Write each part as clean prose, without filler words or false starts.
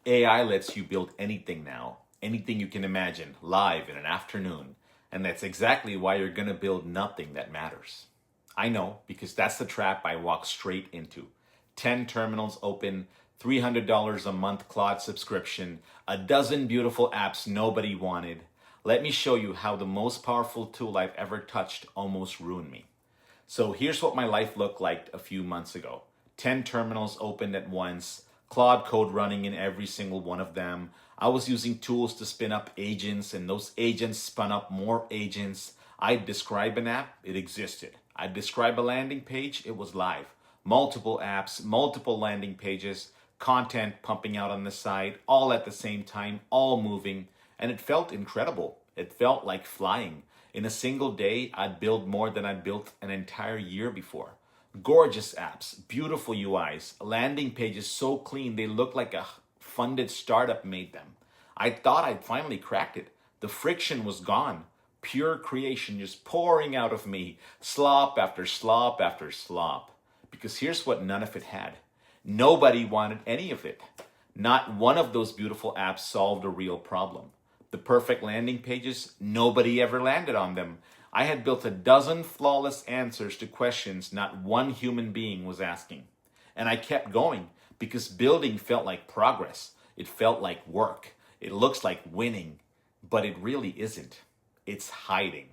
AI lets you build anything now, anything you can imagine, live in an afternoon. And that's exactly why you're going to build nothing that matters. I know, because that's the trap I walk straight into. 10 terminals open, $300 a month Claude subscription, a dozen beautiful apps nobody wanted. Let me show you how the most powerful tool I've ever touched almost ruined me. So here's what my life looked like a few months ago. 10 terminals opened at once, Claude code running in every single one of them. I was using tools to spin up agents, and those agents spun up more agents. I'd describe an app, it existed. I'd describe a landing page, it was live. Multiple apps, multiple landing pages, content pumping out on the side, all at the same time, all moving, and it felt incredible. It felt like flying. In a single day, I'd build more than I'd built an entire year before. Gorgeous apps, beautiful UIs, landing pages so clean they look like a funded startup made them. I thought I'd finally cracked it. The friction was gone. Pure creation just pouring out of me, slop after slop after slop. Because here's what none of it had. Nobody wanted any of it. Not one of those beautiful apps solved a real problem. The perfect landing pages, nobody ever landed on them. I had built a dozen flawless answers to questions not one human being was asking. And I kept going because building felt like progress. It felt like work. It looks like winning, but it really isn't. It's hiding.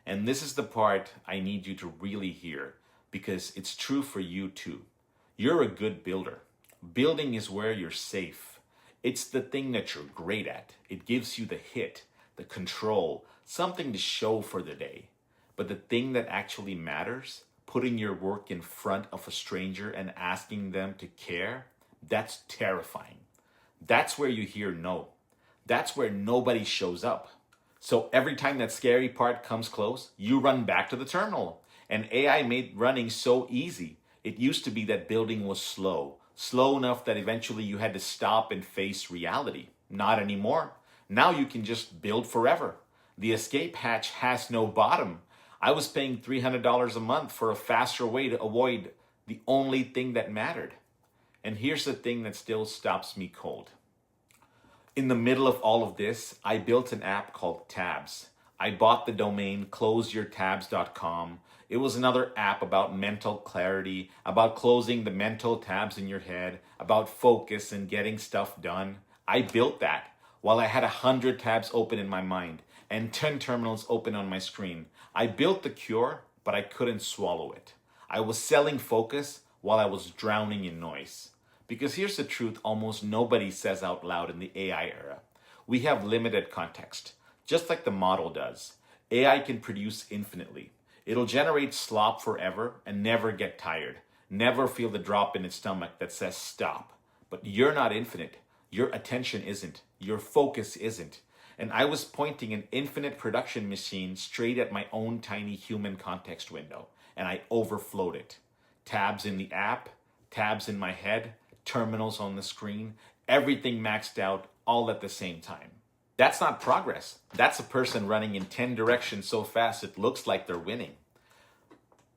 And this is the part I need you to really hear because it's true for you too. You're a good builder. Building is where you're safe. It's the thing that you're great at. It gives you the hit, the control, something to show for the day. But the thing that actually matters, putting your work in front of a stranger and asking them to care, that's terrifying. That's where you hear no. That's where nobody shows up. So every time that scary part comes close, you run back to the terminal. And AI made running so easy. It used to be that building was slow enough that eventually you had to stop and face reality. Not anymore. Now you can just build forever. The escape hatch has no bottom. I was paying $300 a month for a faster way to avoid the only thing that mattered. And here's the thing that still stops me cold. In the middle of all of this, I built an app called Tabs. I bought the domain closeyourtabs.com. It was another app about mental clarity, about closing the mental tabs in your head, about focus and getting stuff done. I built that while I had 100 tabs open in my mind and 10 terminals open on my screen. I built the cure, but I couldn't swallow it. I was selling focus while I was drowning in noise. Because here's the truth almost nobody says out loud in the AI era. We have limited context, just like the model does. AI can produce infinitely. It'll generate slop forever and never get tired. Never feel the drop in its stomach that says stop. But you're not infinite. Your attention isn't. Your focus isn't. And I was pointing an infinite production machine straight at my own tiny human context window. And I overflowed it. Tabs in the app, tabs in my head, terminals on the screen, everything maxed out all at the same time. That's not progress. That's a person running in 10 directions so fast it looks like they're winning.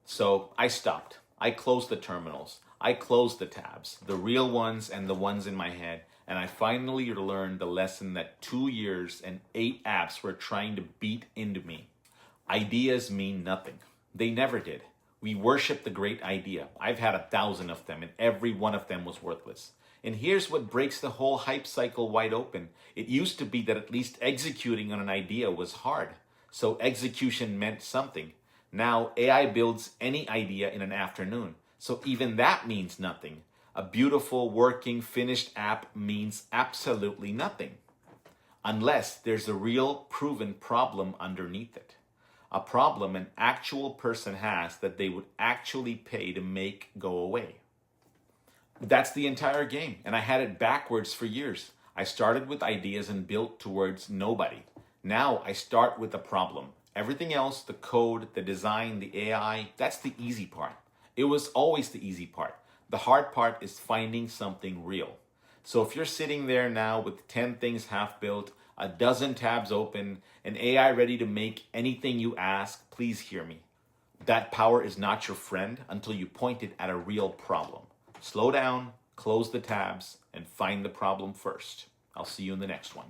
So I stopped. I closed the terminals. I closed the tabs, the real ones and the ones in my head. And I finally learned the lesson that 2 years and 8 apps were trying to beat into me. Ideas mean nothing. They never did. We worship the great idea. I've had 1,000 of them and every one of them was worthless. And here's what breaks the whole hype cycle wide open. It used to be that at least executing on an idea was hard. So execution meant something. Now AI builds any idea in an afternoon. So even that means nothing. A beautiful, working, finished app means absolutely nothing. Unless there's a real, proven problem underneath it. A problem an actual person has that they would actually pay to make go away. That's the entire game, and I had it backwards for years. I started with ideas and built towards nobody. Now I start with a problem. Everything else, the code, the design, the AI, that's the easy part. It was always the easy part. The hard part is finding something real. So if you're sitting there now with 10 things half built, a dozen tabs open, an AI ready to make anything you ask, please hear me. That power is not your friend until you point it at a real problem. Slow down, close the tabs, and find the problem first. I'll see you in the next one.